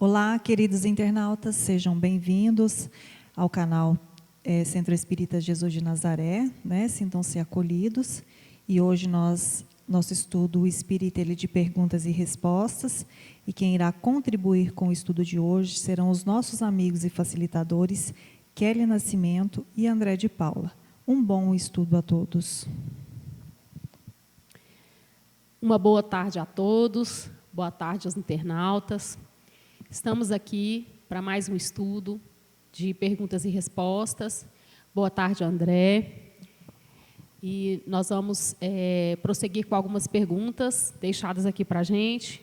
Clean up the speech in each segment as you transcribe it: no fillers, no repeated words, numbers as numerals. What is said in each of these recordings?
Olá, queridos internautas, sejam bem-vindos ao canal Centro Espírita Jesus de Nazaré, né? Sintam-se acolhidos. E hoje nosso estudo, o Espírita, ele de perguntas e respostas, e quem irá contribuir com o estudo de hoje serão os nossos amigos e facilitadores, Kelly Nascimento e André de Paula. Um bom estudo a todos. Uma boa tarde a todos, boa tarde aos internautas. Estamos aqui para mais um estudo de perguntas e respostas. Boa tarde, André. E nós vamos prosseguir com algumas perguntas deixadas aqui para a gente.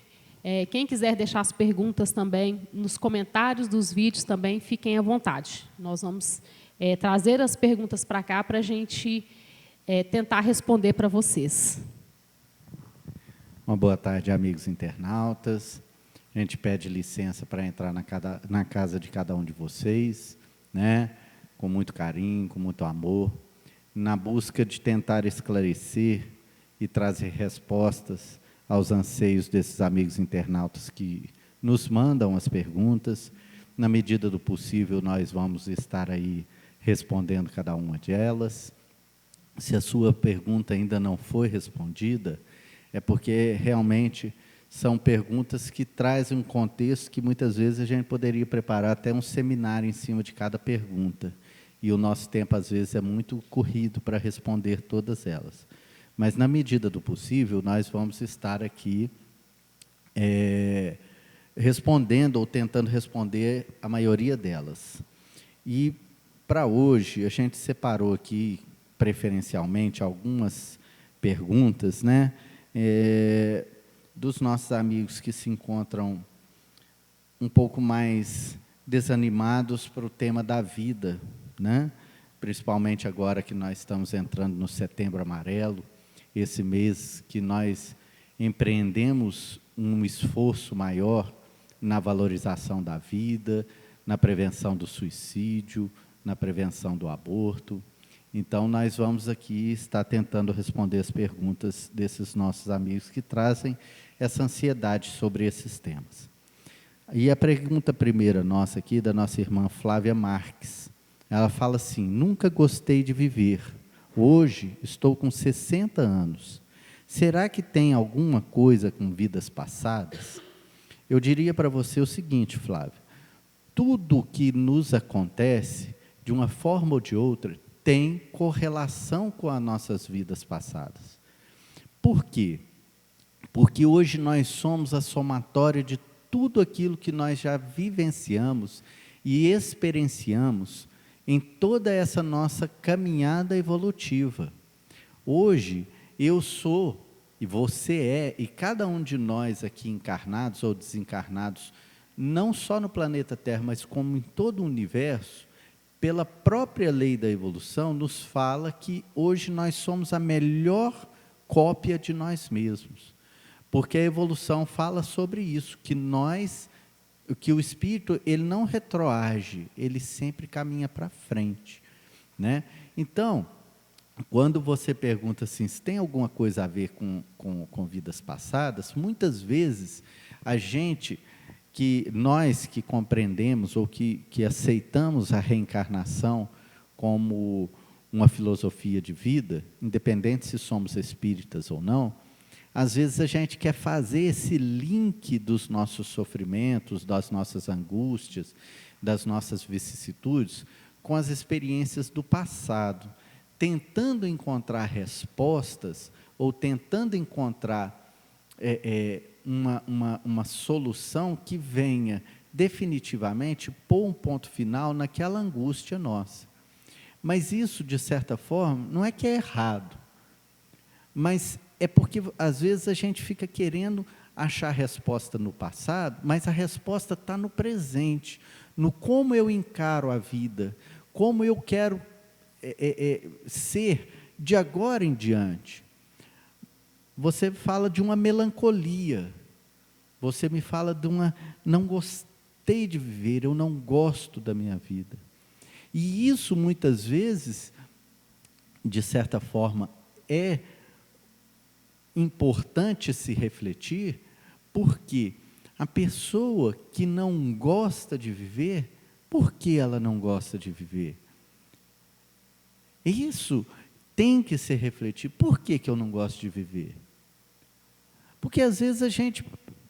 Quem quiser deixar as perguntas também nos comentários dos vídeos também, fiquem à vontade. Nós vamos trazer as perguntas para cá para a gente tentar responder para vocês. Uma boa tarde, amigos internautas. A gente pede licença para entrar na casa de cada um de vocês, né? Com muito carinho, com muito amor, na busca de tentar esclarecer e trazer respostas aos anseios desses amigos internautas que nos mandam as perguntas. Na medida do possível, nós vamos estar aí respondendo cada uma delas. Se a sua pergunta ainda não foi respondida, é porque realmente são perguntas que trazem um contexto que muitas vezes a gente poderia preparar até um seminário em cima de cada pergunta. E o nosso tempo, às vezes, é muito corrido para responder todas elas. Mas, na medida do possível, nós vamos estar aqui respondendo ou tentando responder a maioria delas. E, para hoje, a gente separou aqui, preferencialmente, algumas perguntas, né? Dos nossos amigos que se encontram um pouco mais desanimados para o tema da vida, né? Principalmente agora que nós estamos entrando no Setembro Amarelo, esse mês que nós empreendemos um esforço maior na valorização da vida, na prevenção do suicídio, na prevenção do aborto. Então, nós vamos aqui estar tentando responder as perguntas desses nossos amigos que trazem essa ansiedade sobre esses temas. E a pergunta primeira nossa aqui, da nossa irmã Flávia Marques, ela fala assim: nunca gostei de viver, hoje estou com 60 anos, será que tem alguma coisa com vidas passadas? Eu diria para você o seguinte, Flávia, tudo que nos acontece, de uma forma ou de outra, tem correlação com as nossas vidas passadas. Por quê? Porque hoje nós somos a somatória de tudo aquilo que nós já vivenciamos e experienciamos em toda essa nossa caminhada evolutiva. Hoje, eu sou, e você é, e cada um de nós aqui encarnados ou desencarnados, não só no planeta Terra, mas como em todo o universo, pela própria lei da evolução, nos fala que hoje nós somos a melhor cópia de nós mesmos. Porque a evolução fala sobre isso, que o espírito, ele não retroage, ele sempre caminha para frente, né? Então, quando você pergunta assim, se tem alguma coisa a ver com vidas passadas, muitas vezes nós que compreendemos ou que aceitamos a reencarnação como uma filosofia de vida, independente se somos espíritas ou não, às vezes a gente quer fazer esse link dos nossos sofrimentos, das nossas angústias, das nossas vicissitudes, com as experiências do passado, tentando encontrar respostas ou tentando encontrar uma solução que venha definitivamente pôr um ponto final naquela angústia nossa. Mas isso, de certa forma, não é que é errado, mas é porque, às vezes, a gente fica querendo achar a resposta no passado, mas a resposta está no presente, no como eu encaro a vida, como eu quero ser de agora em diante. Você fala de uma melancolia, você me fala de não gostei de viver, eu não gosto da minha vida. E isso, muitas vezes, de certa forma, é importante se refletir, porque A pessoa que não gosta de viver, por que ela não gosta de viver? Isso tem que ser refletido. Por que eu não gosto de viver? Porque às vezes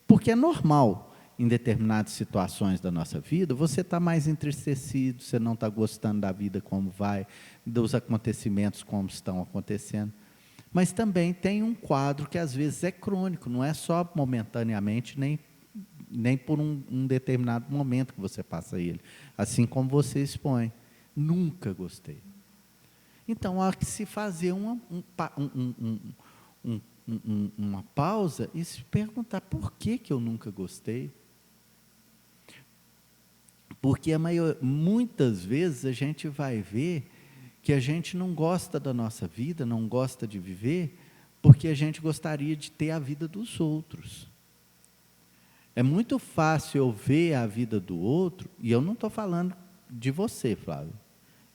porque é normal, em determinadas situações da nossa vida, você está mais entristecido, você não está gostando da vida como vai, dos acontecimentos como estão acontecendo. Mas também tem um quadro que às vezes é crônico, não é só momentaneamente, nem por um determinado momento que você passa ele. Assim como você expõe. Nunca gostei. Então, há que se fazer uma pausa e se perguntar por que eu nunca gostei. Porque muitas vezes a gente vai ver que a gente não gosta da nossa vida, não gosta de viver, porque a gente gostaria de ter a vida dos outros. É muito fácil eu ver a vida do outro, e eu não estou falando de você, Flávio.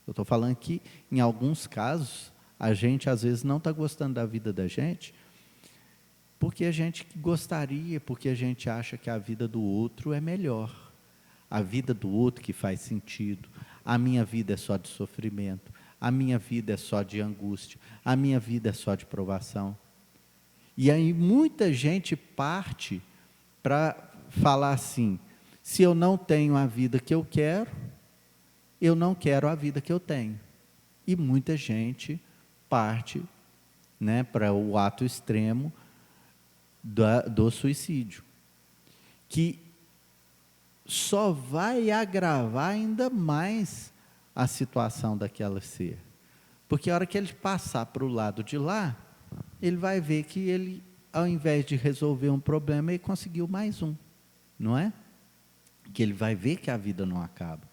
Eu estou falando que, em alguns casos, a gente às vezes não está gostando da vida da gente, porque a gente gostaria, porque a gente acha que a vida do outro é melhor. A vida do outro que faz sentido. A minha vida é só de sofrimento. A minha vida é só de angústia. A minha vida é só de provação. E aí muita gente parte para falar assim: se eu não tenho a vida que eu não quero a vida que eu tenho. E muita gente parte, né, para o ato extremo do suicídio, que só vai agravar ainda mais a situação daquela ser. Porque a hora que ele passar para o lado de lá, ele vai ver que ele, ao invés de resolver um problema, ele conseguiu mais um, não é? Que ele vai ver que a vida não acaba.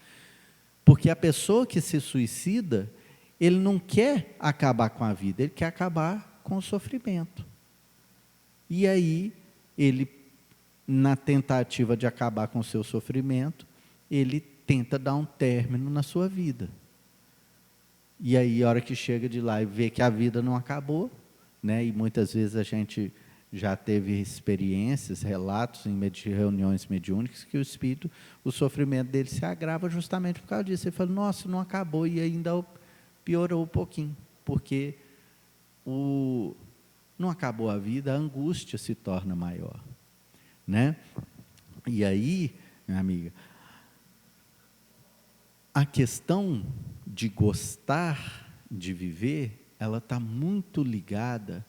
Porque a pessoa que se suicida, ele não quer acabar com a vida, ele quer acabar com o sofrimento. E aí, ele, na tentativa de acabar com o seu sofrimento, ele tenta dar um término na sua vida. E aí, a hora que chega de lá e vê que a vida não acabou, né? E muitas vezes a gente já teve experiências, relatos em reuniões mediúnicas, que o sofrimento dele se agrava justamente por causa disso. Ele fala: nossa, não acabou, e ainda piorou um pouquinho, porque não acabou a vida, a angústia se torna maior, né? E aí, minha amiga, a questão de gostar de viver, ela está muito ligada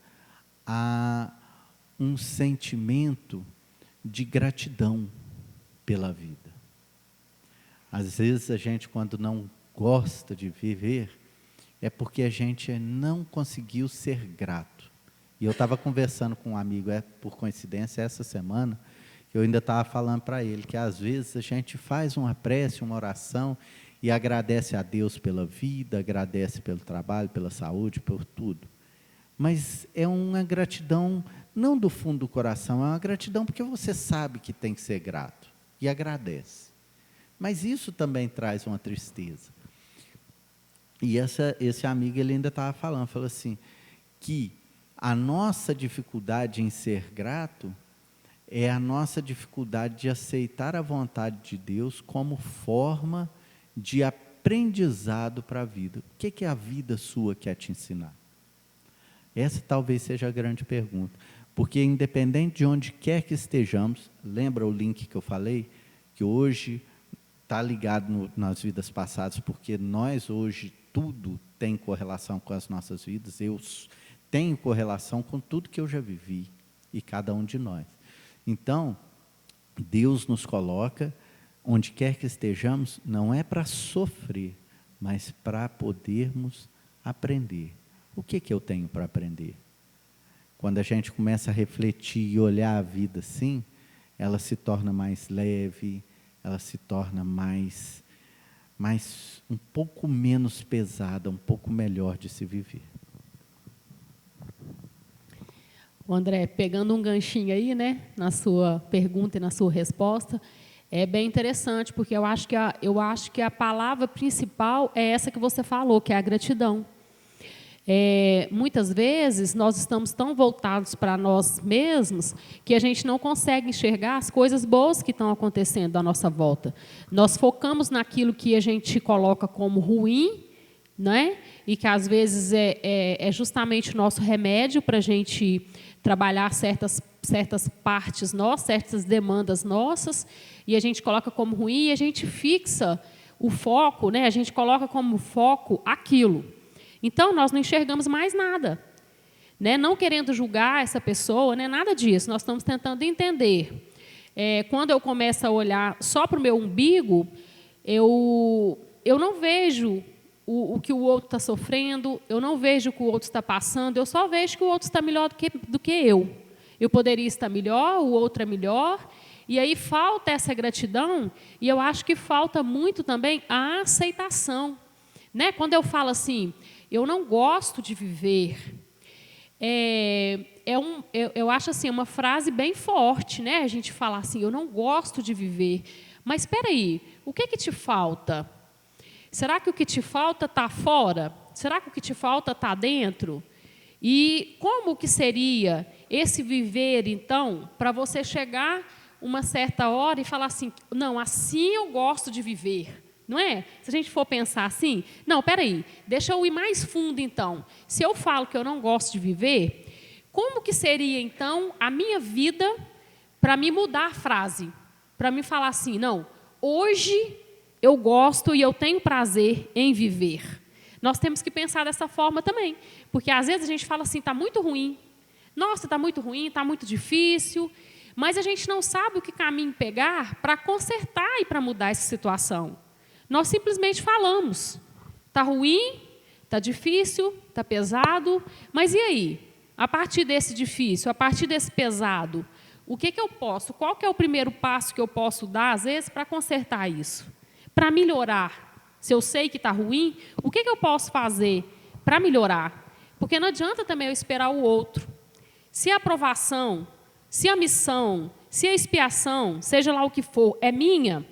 a um sentimento de gratidão pela vida. Às vezes a gente, quando não gosta de viver, é porque a gente não conseguiu ser grato. E eu estava conversando com um amigo, por coincidência, essa semana, que eu ainda estava falando para ele, que às vezes a gente faz uma prece, uma oração, e agradece a Deus pela vida, agradece pelo trabalho, pela saúde, por tudo. Mas é uma gratidão, não do fundo do coração, é uma gratidão porque você sabe que tem que ser grato, e agradece. Mas isso também traz uma tristeza. E esse amigo, ele ainda estava falou assim, que a nossa dificuldade em ser grato é a nossa dificuldade de aceitar a vontade de Deus como forma de aprendizado para a vida. O que a vida sua quer te ensinar? Essa talvez seja a grande pergunta. Porque independente de onde quer que estejamos, lembra o link que eu falei? Que hoje está ligado nas vidas passadas, porque nós hoje, tudo tem correlação com as nossas vidas. Eu tenho correlação com tudo que eu já vivi, e cada um de nós. Então, Deus nos coloca, onde quer que estejamos, não é para sofrer, mas para podermos aprender. O que eu tenho para aprender? Quando a gente começa a refletir e olhar a vida assim, ela se torna mais leve, ela se torna mais um pouco menos pesada, um pouco melhor de se viver. André, pegando um ganchinho aí, né, na sua pergunta e na sua resposta, é bem interessante, porque eu acho que a palavra principal é essa que você falou, que é a gratidão. Muitas vezes nós estamos tão voltados para nós mesmos que a gente não consegue enxergar as coisas boas que estão acontecendo à nossa volta. Nós focamos naquilo que a gente coloca como ruim, né? E que às vezes é justamente o nosso remédio para a gente trabalhar certas partes nossas, certas demandas nossas, e a gente coloca como ruim e a gente fixa o foco, né? A gente coloca como foco aquilo. Então, nós não enxergamos mais nada, né? Não querendo julgar essa pessoa, né? Nada disso, nós estamos tentando entender. Quando eu começo a olhar só para o meu umbigo, eu não vejo o que o outro está sofrendo, eu não vejo o que o outro está passando, eu só vejo que o outro está melhor do que eu. Eu poderia estar melhor, o outro é melhor, e aí falta essa gratidão, e eu acho que falta muito também a aceitação. Né? Quando eu falo assim, eu não gosto de viver, eu acho assim, uma frase bem forte, né? A gente falar assim, eu não gosto de viver. Mas espera aí, o que te falta? Será que o que te falta está fora? Será que o que te falta está dentro? E como que seria esse viver, então, para você chegar uma certa hora e falar assim, não, assim eu gosto de viver. Não é? Se a gente for pensar assim, não, espera aí, deixa eu ir mais fundo, então. Se eu falo que eu não gosto de viver, como que seria, então, a minha vida para me mudar a frase? Para me falar assim, não, hoje eu gosto e eu tenho prazer em viver. Nós temos que pensar dessa forma também, porque às vezes a gente fala assim, está muito ruim, nossa, está muito ruim, está muito difícil, mas a gente não sabe o que caminho pegar para consertar e para mudar essa situação. Nós simplesmente falamos, está ruim, está difícil, está pesado, mas e aí? A partir desse difícil, a partir desse pesado, o que eu posso, qual que é o primeiro passo que eu posso dar, às vezes, para consertar isso? Para melhorar. Se eu sei que está ruim, o que eu posso fazer para melhorar? Porque não adianta também eu esperar o outro. Se a aprovação, se a missão, se a expiação, seja lá o que for, é minha,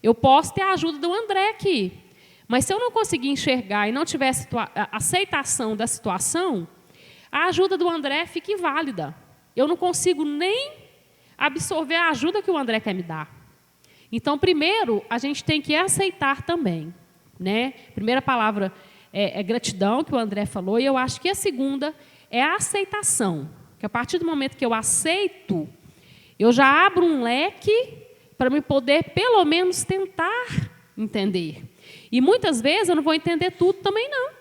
eu posso ter a ajuda do André aqui, mas se eu não conseguir enxergar e não tiver a aceitação da situação, a ajuda do André fica inválida. Eu não consigo nem absorver a ajuda que o André quer me dar. Então, primeiro, a gente tem que aceitar também. Né? A primeira palavra é gratidão, que o André falou, e eu acho que a segunda é a aceitação. Que a partir do momento que eu aceito, eu já abro um leque para me poder, pelo menos, tentar entender. E muitas vezes eu não vou entender tudo também, não.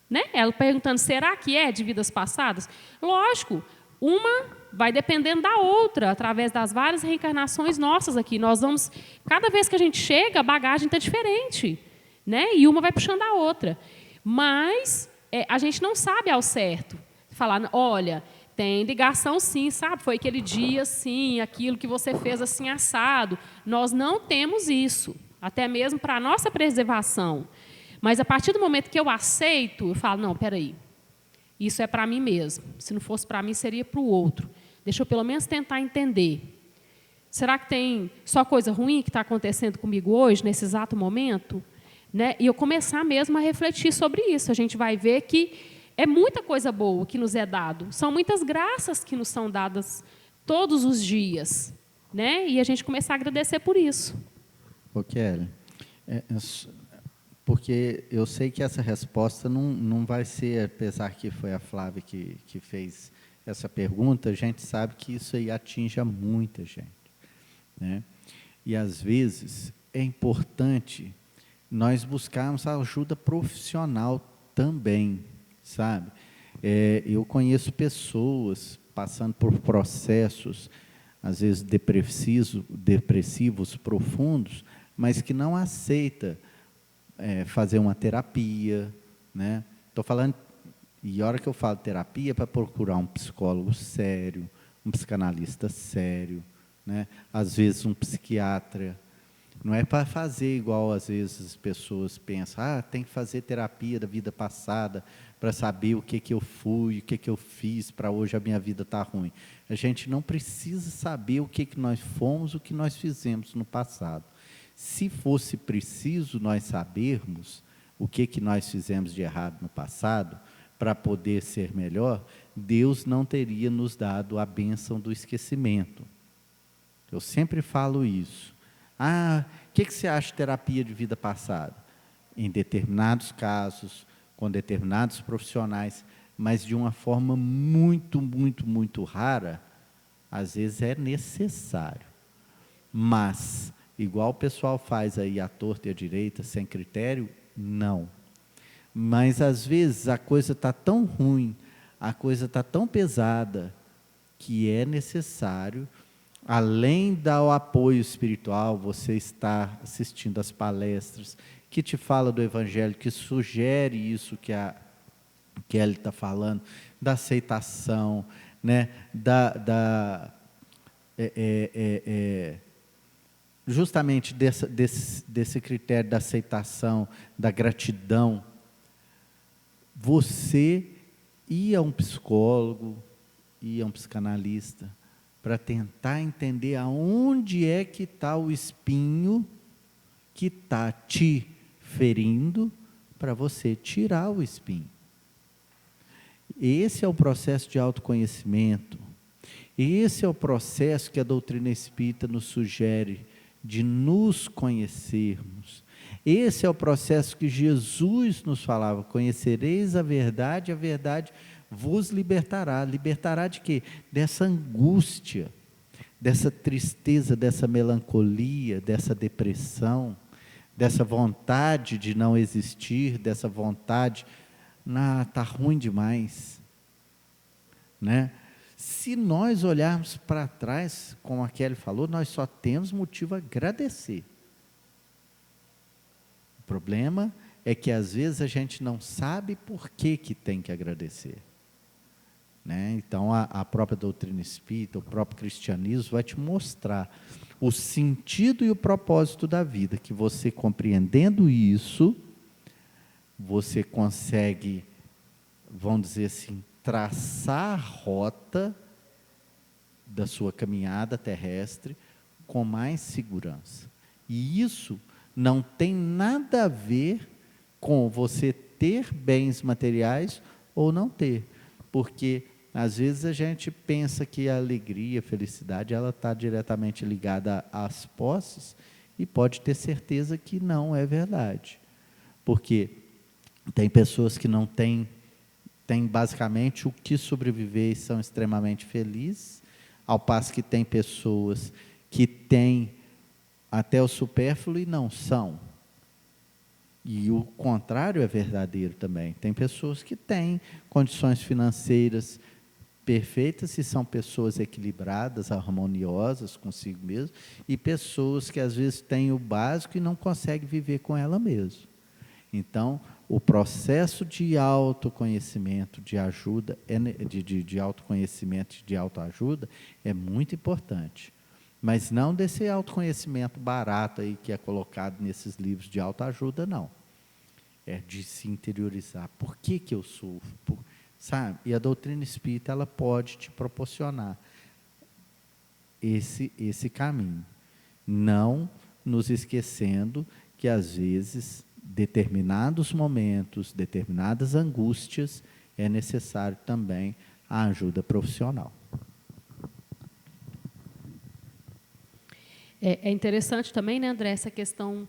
Né? Ela perguntando, será que é de vidas passadas? Lógico, uma vai dependendo da outra, através das várias reencarnações nossas aqui. Nós vamos, cada vez que a gente chega, a bagagem está diferente. Né? E uma vai puxando a outra. Mas a gente não sabe ao certo. Falar, olha, tem ligação sim, sabe? Foi aquele dia, sim, aquilo que você fez assim, assado. Nós não temos isso, até mesmo para a nossa preservação. Mas, a partir do momento que eu aceito, eu falo, não, espera aí, isso é para mim mesmo. Se não fosse para mim, seria para o outro. Deixa eu, pelo menos, tentar entender. Será que tem só coisa ruim que está acontecendo comigo hoje, nesse exato momento? Né? E eu começar mesmo a refletir sobre isso. A gente vai ver que é muita coisa boa que nos é dado. São muitas graças que nos são dadas todos os dias. Né? E a gente começar a agradecer por isso. Ô, Kelly, porque eu sei que essa resposta não vai ser, apesar que foi a Flávia que fez essa pergunta, a gente sabe que isso aí atinge a muita gente. Né? E, às vezes, é importante nós buscarmos ajuda profissional também, sabe? Eu conheço pessoas passando por processos, às vezes depressivos profundos, mas que não aceita fazer uma terapia, né? Estou falando, e a hora que eu falo terapia, é para procurar um psicólogo sério, um psicanalista sério, né? Às vezes um psiquiatra. Não é para fazer igual, às vezes, as pessoas pensam, tem que fazer terapia da vida passada para saber o que eu fui, o que eu fiz para hoje a minha vida estar ruim. A gente não precisa saber o que nós fomos, o que nós fizemos no passado. Se fosse preciso nós sabermos o que nós fizemos de errado no passado, para poder ser melhor, Deus não teria nos dado a bênção do esquecimento. Eu sempre falo isso. O que você acha de terapia de vida passada? Em determinados casos, com determinados profissionais, mas de uma forma muito, muito, muito rara, às vezes é necessário. Mas, igual o pessoal faz aí à torta e à direita, sem critério, não. Mas, às vezes, a coisa está tão ruim, a coisa está tão pesada, que é necessário, além do apoio espiritual, você está assistindo às palestras, que te fala do Evangelho, que sugere isso que a Kelly está falando, da aceitação, né? Justamente desse critério da aceitação, da gratidão. Você ir a um psicólogo, ir a um psicanalista, para tentar entender aonde é que está o espinho que está te ferindo, para você tirar o espinho. Esse é o processo de autoconhecimento. Esse é o processo que a doutrina espírita nos sugere de nos conhecermos. Esse é o processo que Jesus nos falava: conhecereis a verdade vos libertará. Libertará de quê? Dessa angústia, dessa tristeza, dessa melancolia, dessa depressão, dessa vontade de não existir, dessa vontade, está ruim demais, né? Se nós olharmos para trás, como a Kelly falou, nós só temos motivo a agradecer. O problema é que às vezes a gente não sabe por que tem que agradecer, né? Então a própria doutrina espírita, o próprio cristianismo vai te mostrar o sentido e o propósito da vida, que você compreendendo isso, você consegue, vamos dizer assim, traçar a rota da sua caminhada terrestre com mais segurança. E isso não tem nada a ver com você ter bens materiais ou não ter, porque às vezes a gente pensa que a alegria, a felicidade, ela está diretamente ligada às posses, e pode ter certeza que não é verdade, porque tem pessoas que não têm basicamente o que sobreviver e são extremamente felizes, ao passo que tem pessoas que têm até o supérfluo e não são. E o contrário é verdadeiro também. Tem pessoas que têm condições financeiras perfeitas e são pessoas equilibradas, harmoniosas consigo mesmo, e pessoas que às vezes têm o básico e não conseguem viver com ela mesma. Então, o processo de autoconhecimento, de ajuda, de autoconhecimento, de autoajuda, é muito importante. Mas não desse autoconhecimento barato aí que é colocado nesses livros de autoajuda, não. É de se interiorizar. Por que eu sofro? Sabe? E a doutrina espírita, ela pode te proporcionar esse caminho. Não nos esquecendo que, às vezes, determinados momentos, determinadas angústias, é necessário também a ajuda profissional. É interessante também, né, André, essa questão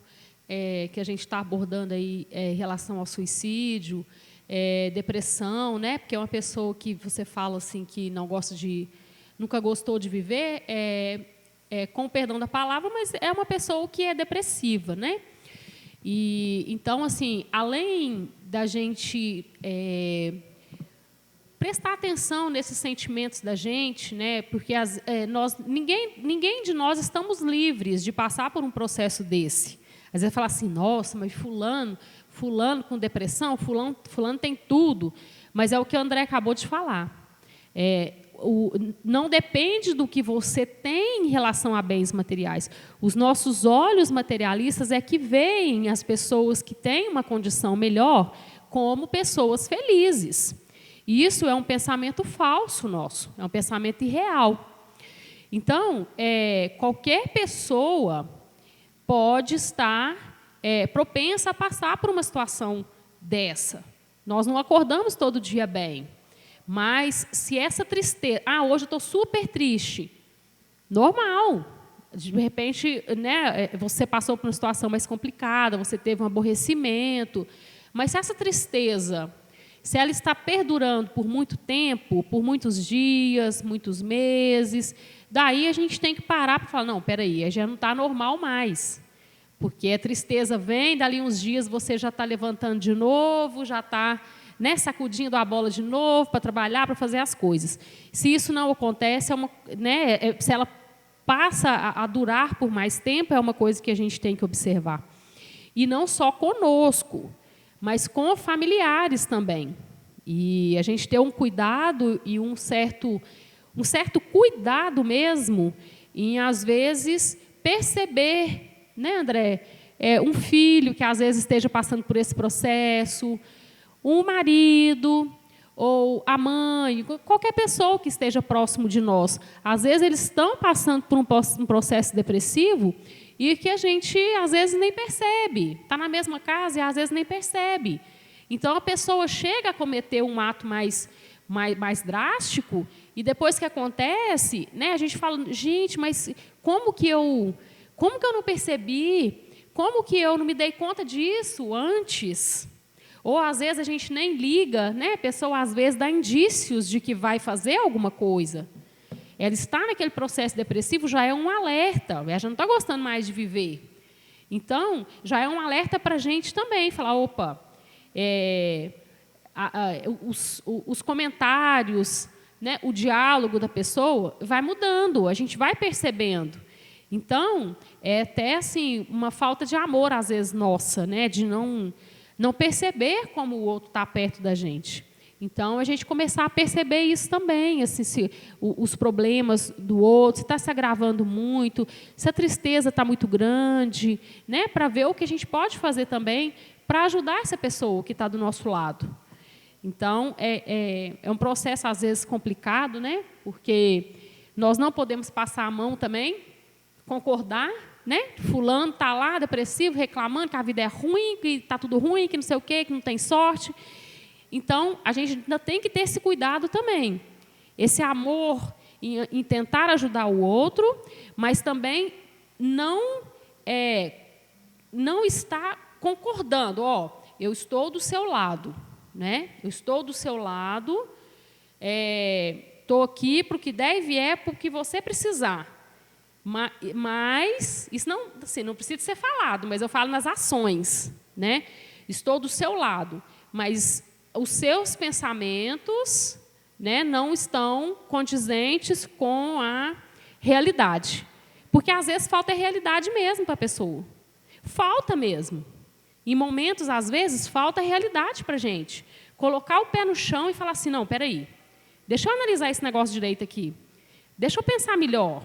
que a gente está abordando aí em relação ao suicídio, depressão, né, porque é uma pessoa que você fala assim que não gosta nunca gostou de viver, com o perdão da palavra, mas é uma pessoa que é depressiva, né? E então, assim, além da gente prestar atenção nesses sentimentos da gente, né? Porque ninguém de nós estamos livres de passar por um processo desse. Às vezes fala assim: nossa, mas fulano com depressão, fulano tem tudo. Mas é o que o André acabou de falar. Não depende do que você tem em relação a bens materiais. Os nossos olhos materialistas é que veem as pessoas que têm uma condição melhor como pessoas felizes. E isso é um pensamento falso nosso, é um pensamento irreal. Então, qualquer pessoa pode estar propensa a passar por uma situação dessa, Nós não acordamos todo dia bem. Mas se essa tristeza... hoje eu estou super triste. Normal. De repente, né, você passou por uma situação mais complicada, você teve um aborrecimento. Mas se essa tristeza, se ela está perdurando por muito tempo, por muitos dias, muitos meses, daí a gente tem que parar para falar, não, peraí, já não está normal mais. Porque a tristeza vem, dali uns dias você já está levantando de novo, já está, né, sacudindo a bola de novo para trabalhar, para fazer as coisas. Se isso não acontece, se ela passa a durar por mais tempo, é uma coisa que a gente tem que observar. E não só conosco, mas com familiares também. E a gente ter um cuidado e um certo cuidado mesmo em, às vezes, perceber, né, André, um filho que às vezes esteja passando por esse processo, um marido ou a mãe, qualquer pessoa que esteja próximo de nós. Às vezes eles estão passando por um processo depressivo e que a gente às vezes nem percebe. Está na mesma casa e às vezes nem percebe. Então a pessoa chega a cometer um ato mais drástico e depois que acontece, né, a gente fala, gente, mas como que eu não percebi? Como que eu não me dei conta disso antes? Ou, às vezes, a gente nem liga, né? A pessoa, às vezes, dá indícios de que vai fazer alguma coisa. Ela está naquele processo depressivo, já é um alerta. Ela já não está gostando mais de viver. Então, já é um alerta para a gente também. Falar, opa, os comentários, né, o diálogo da pessoa vai mudando, a gente vai percebendo. Então, é até assim, uma falta de amor, às vezes, nossa, né, de não perceber como o outro está perto da gente. Então, a gente começar a perceber isso também, assim, se os problemas do outro, se está se agravando muito, se a tristeza está muito grande, né, para ver o que a gente pode fazer também para ajudar essa pessoa que está do nosso lado. Então, é um processo, às vezes, complicado, né, porque nós não podemos passar a mão também, concordar, né? Fulano está lá, depressivo, reclamando que a vida é ruim, que está tudo ruim, que não sei o quê, que não tem sorte. Então, a gente ainda tem que ter esse cuidado também. Esse amor em tentar ajudar o outro, mas também não estar concordando. Eu estou do seu lado, né? Eu estou do seu lado, estou aqui para o que der e vier, para o que você precisar. Mas isso não, assim, não precisa ser falado, mas eu falo nas ações, né? Estou do seu lado, mas os seus pensamentos, né, não estão condizentes com a realidade. Porque, às vezes, falta a realidade mesmo para a pessoa. Falta mesmo. Em momentos, às vezes, falta a realidade para a gente. Colocar o pé no chão e falar assim, não, espera aí, deixa eu analisar esse negócio direito aqui. Deixa eu pensar melhor.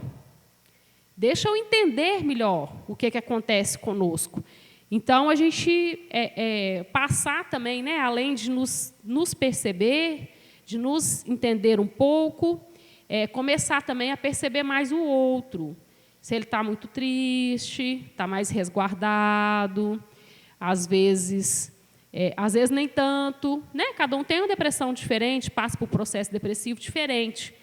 Deixa eu entender melhor o que acontece conosco. Então, a gente passar também, né, além de nos perceber, de nos entender um pouco, começar também a perceber mais o outro. Se ele está muito triste, está mais resguardado, às vezes nem tanto, né? Cada um tem uma depressão diferente, passa por um processo depressivo diferente.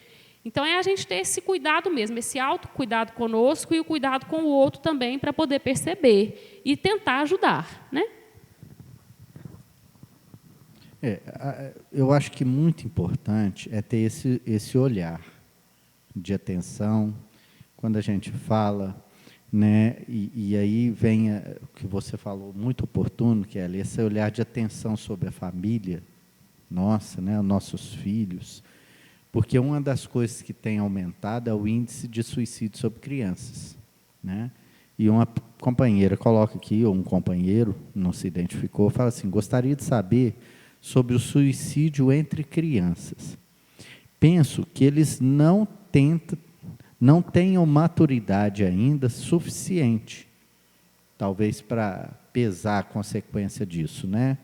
Então, a gente ter esse cuidado mesmo, esse autocuidado conosco e o cuidado com o outro também, para poder perceber e tentar ajudar, né? Eu acho que muito importante é ter esse olhar de atenção, quando a gente fala, né? E aí vem o que você falou, muito oportuno, que é esse olhar de atenção sobre a família nossa, né? Os nossos filhos. Porque uma das coisas que tem aumentado é o índice de suicídio sobre crianças, né? E uma companheira coloca aqui, ou um companheiro, não se identificou, fala assim, gostaria de saber sobre o suicídio entre crianças. Penso que eles não tenham maturidade ainda suficiente, talvez para pesar a consequência disso, né?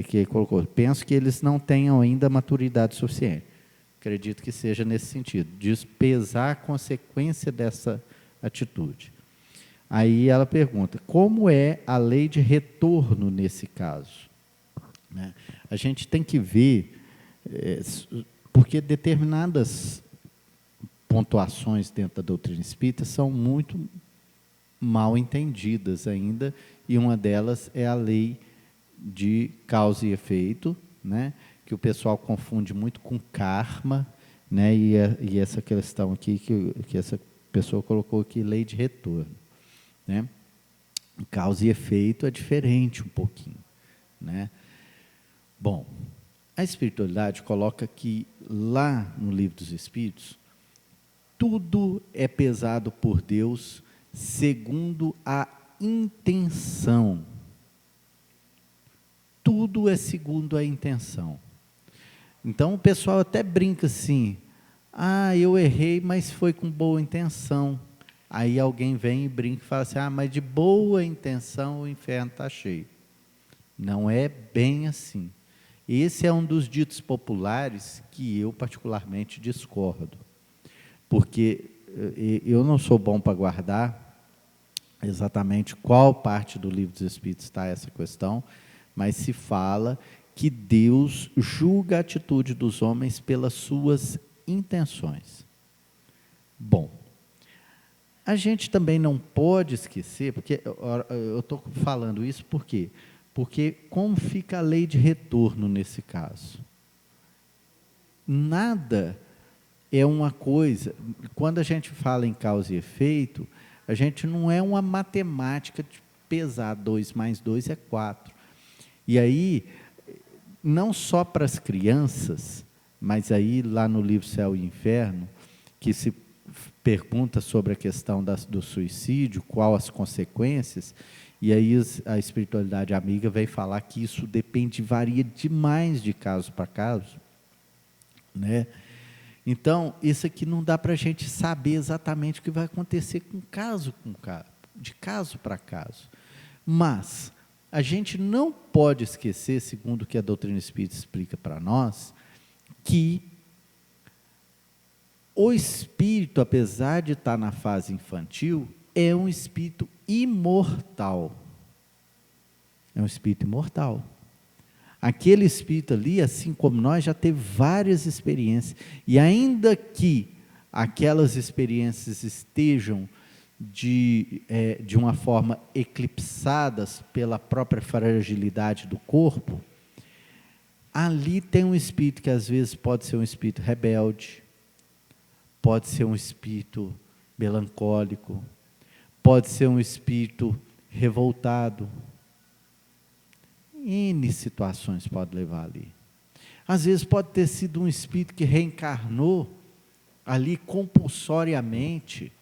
Que colocou, penso que eles não tenham ainda maturidade suficiente. Acredito que seja nesse sentido, de pesar a consequência dessa atitude. Aí ela pergunta, como é a lei de retorno nesse caso? né? A gente tem que ver, porque determinadas pontuações dentro da doutrina espírita são muito mal entendidas ainda, e uma delas é a lei de causa e efeito, né? Que o pessoal confunde muito com karma, né? E essa questão aqui que essa pessoa colocou aqui, lei de retorno, né? Causa e efeito é diferente um pouquinho, né? Bom, a espiritualidade coloca que lá no Livro dos Espíritos, tudo é pesado por Deus segundo a intenção. Tudo é segundo a intenção. Então o pessoal até brinca assim: ah, eu errei, mas foi com boa intenção. Aí alguém vem e brinca e fala assim: ah, mas de boa intenção o inferno está cheio. Não é bem assim. Esse é um dos ditos populares que eu particularmente discordo. Porque eu não sou bom para guardar exatamente qual parte do Livro dos Espíritos está essa questão, mas se fala que Deus julga a atitude dos homens pelas suas intenções. Bom, a gente também não pode esquecer, porque eu estou falando isso por quê? Porque como fica a lei de retorno nesse caso? Nada é uma coisa, quando a gente fala em causa e efeito, a gente não é uma matemática de pesar 2 mais 2 é 4. E aí, não só para as crianças, mas aí lá no livro Céu e Inferno, que se pergunta sobre a questão do suicídio, qual as consequências, e aí a espiritualidade amiga vai falar que isso depende, varia demais de caso para caso, né? Então, isso aqui não dá para a gente saber exatamente o que vai acontecer de caso para caso. Mas a gente não pode esquecer, segundo o que a doutrina espírita explica para nós, que o espírito, apesar de estar na fase infantil, é um espírito imortal. É um espírito imortal. Aquele espírito ali, assim como nós, já teve várias experiências. E ainda que aquelas experiências estejam de uma forma eclipsadas pela própria fragilidade do corpo, ali tem um espírito que às vezes pode ser um espírito rebelde, pode ser um espírito melancólico, pode ser um espírito revoltado. N situações pode levar ali. Às vezes pode ter sido um espírito que reencarnou ali compulsoriamente.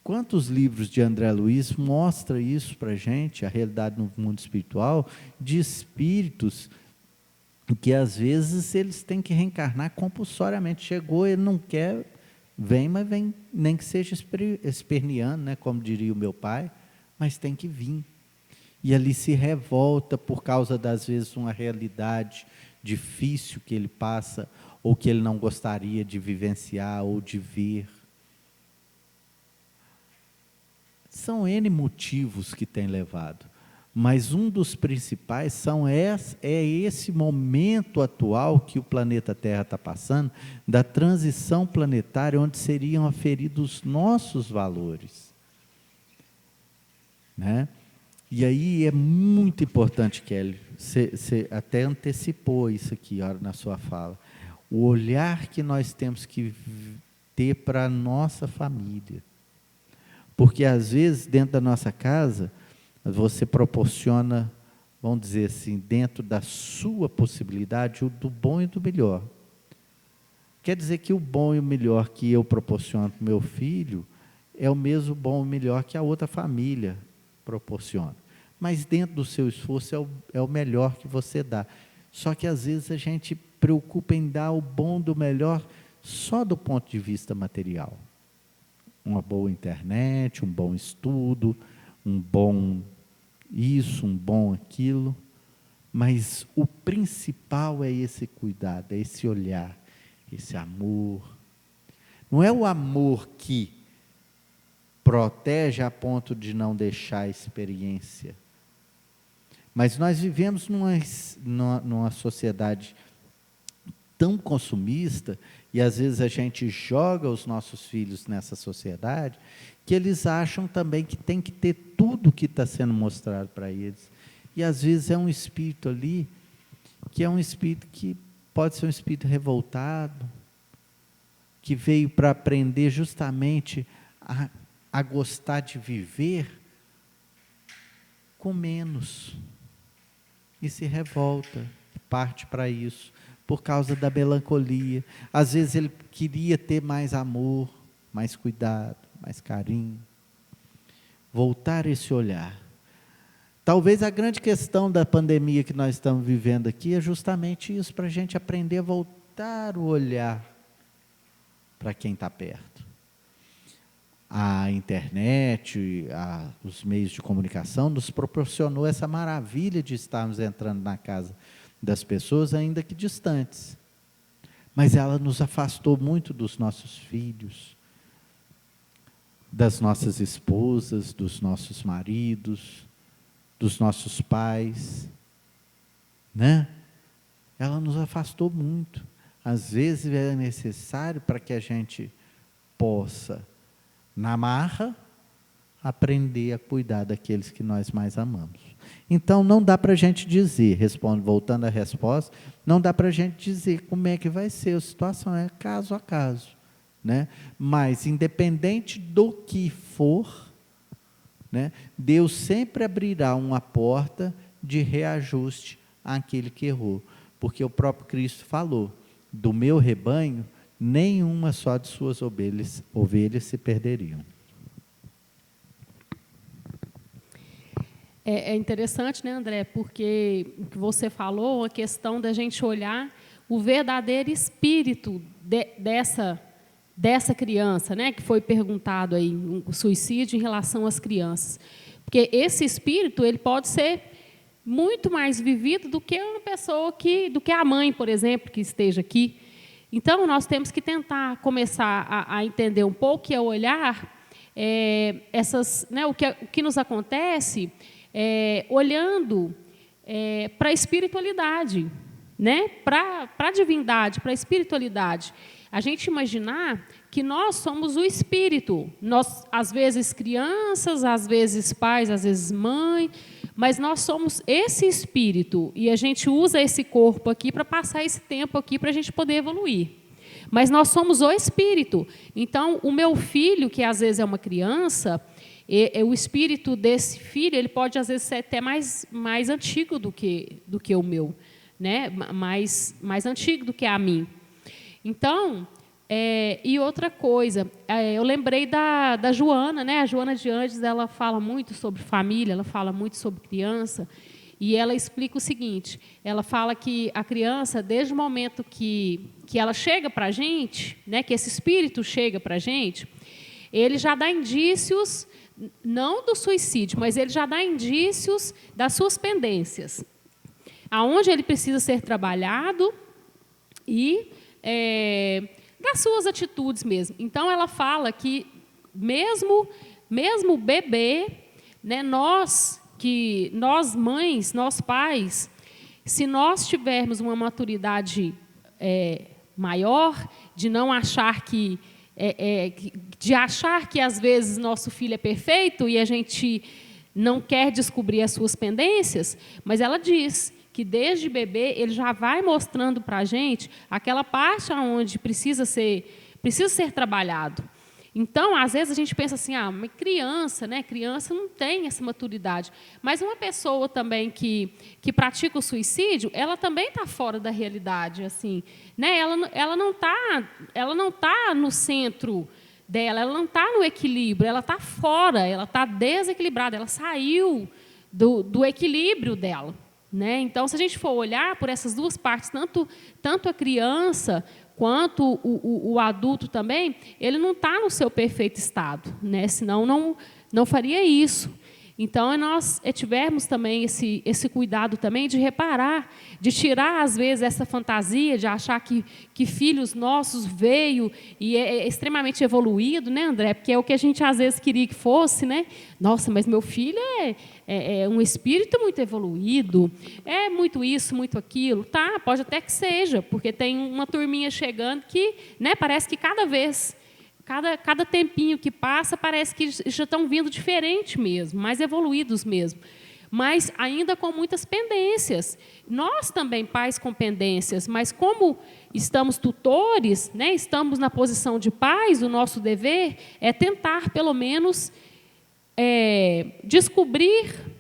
Quantos livros de André Luiz mostram isso para a gente, a realidade no mundo espiritual, de espíritos que às vezes eles têm que reencarnar compulsoriamente. Chegou, ele não quer, vem, mas vem, nem que seja esperneando, né, como diria o meu pai, mas tem que vir. E ali se revolta por causa, das vezes, uma realidade difícil que ele passa, ou que ele não gostaria de vivenciar ou de ver. São N motivos que tem levado, mas um dos principais é esse momento atual que o planeta Terra está passando, da transição planetária, onde seriam aferidos os nossos valores, né? E aí é muito importante, Kelly, você até antecipou isso aqui na sua fala, o olhar que nós temos que ter para a nossa família. Porque às vezes dentro da nossa casa, você proporciona, vamos dizer assim, dentro da sua possibilidade, o do bom e do melhor. Quer dizer que o bom e o melhor que eu proporciono para o meu filho, é o mesmo bom e melhor que a outra família proporciona. Mas dentro do seu esforço é o melhor que você dá. Só que às vezes a gente preocupa em dar o bom do melhor só do ponto de vista material. Uma boa internet, um bom estudo, um bom isso, um bom aquilo. Mas o principal é esse cuidado, é esse olhar, esse amor. Não é o amor que protege a ponto de não deixar a experiência, Mas nós vivemos numa sociedade tão consumista, e às vezes a gente joga os nossos filhos nessa sociedade, que eles acham também que tem que ter tudo que está sendo mostrado para eles. E às vezes é um espírito ali, que é um espírito que pode ser um espírito revoltado, que veio para aprender justamente a gostar de viver com menos. E se revolta, parte para isso, por causa da melancolia. Às vezes ele queria ter mais amor, mais cuidado, mais carinho. Voltar esse olhar. Talvez a grande questão da pandemia que nós estamos vivendo aqui é justamente isso, para a gente aprender a voltar o olhar para quem está perto. A internet, os meios de comunicação nos proporcionou essa maravilha de estarmos entrando na casa das pessoas, ainda que distantes. Mas ela nos afastou muito dos nossos filhos, das nossas esposas, dos nossos maridos, dos nossos pais, né? Ela nos afastou muito. Às vezes é necessário para que a gente possa, na marra, aprender a cuidar daqueles que nós mais amamos. Então, não dá para a gente dizer, voltando à resposta, não dá para a gente dizer como é que vai ser a situação, é caso a caso, né? Mas, independente do que for, né, Deus sempre abrirá uma porta de reajuste àquele que errou, porque o próprio Cristo falou, do meu rebanho, nenhuma só de suas ovelhas se perderiam. É interessante, né, André, porque o que você falou, a questão da gente olhar o verdadeiro espírito dessa criança, né, que foi perguntado aí, o suicídio em relação às crianças. Porque esse espírito, ele pode ser muito mais vivido do que uma pessoa do que a mãe, por exemplo, que esteja aqui. Então, nós temos que tentar começar a entender um pouco e a olhar o que nos acontece, olhando para a espiritualidade, né? Para a divindade, para a espiritualidade. A gente imaginar que nós somos o espírito. Nós, às vezes, crianças, às vezes pais, às vezes mãe, mas nós somos esse espírito e a gente usa esse corpo aqui para passar esse tempo aqui para a gente poder evoluir. Mas nós somos o espírito. Então, o meu filho, que às vezes é uma criança, o espírito desse filho, ele pode às vezes ser até mais antigo do que o meu, né? mais antigo do que a mim. Então, e outra coisa, eu lembrei da Joana, né? A Joana de Andes, ela fala muito sobre família, ela fala muito sobre criança, e ela explica o seguinte, ela fala que a criança, desde o momento que ela chega para a gente, né, que esse espírito chega para a gente, ele já dá indícios, não do suicídio, mas ele já dá indícios das suas pendências, aonde ele precisa ser trabalhado e das suas atitudes mesmo. Então, ela fala que mesmo o bebê, né, nós mães, nós pais, se nós tivermos uma maturidade maior, de não achar de achar que às vezes nosso filho é perfeito e a gente não quer descobrir as suas pendências, mas ela diz que desde bebê ele já vai mostrando para a gente aquela parte onde precisa ser trabalhado. Então, às vezes a gente pensa assim, mas criança, né? Criança não tem essa maturidade. Mas uma pessoa também que pratica o suicídio, ela também está fora da realidade, assim, né? Ela não tá no centro dela, ela não está no equilíbrio, ela está fora, ela está desequilibrada, ela saiu do equilíbrio dela, né? Então, se a gente for olhar por essas duas partes, tanto a criança quanto o adulto também, ele não está no seu perfeito estado, né? Senão não faria isso. Então, nós tivermos também esse cuidado também de reparar, de tirar, às vezes, essa fantasia de achar que filhos nossos veio e é extremamente evoluído, né, André? Porque é o que a gente, às vezes, queria que fosse, né? Nossa, mas meu filho é um espírito muito evoluído, é muito isso, muito aquilo. Tá, pode até que seja, porque tem uma turminha chegando que, né, parece que cada vez... Cada tempinho que passa, parece que já estão vindo diferente mesmo, mais evoluídos mesmo. Mas ainda com muitas pendências. Nós também, pais com pendências, mas como estamos tutores, né, estamos na posição de pais, o nosso dever é tentar, pelo menos, descobrir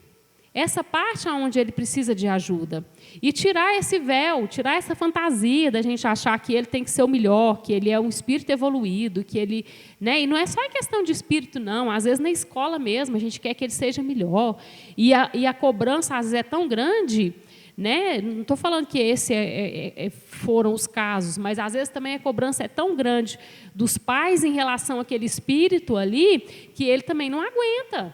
essa parte onde ele precisa de ajuda. E tirar esse véu, tirar essa fantasia da gente achar que ele tem que ser o melhor, que ele é um espírito evoluído, que ele... Né? E não é só em questão de espírito, não. Às vezes, na escola mesmo, a gente quer que ele seja melhor. E a cobrança, às vezes, é tão grande... Né? Não estou falando que esses foram os casos, mas, às vezes, também a cobrança é tão grande dos pais em relação àquele espírito ali, que ele também não aguenta.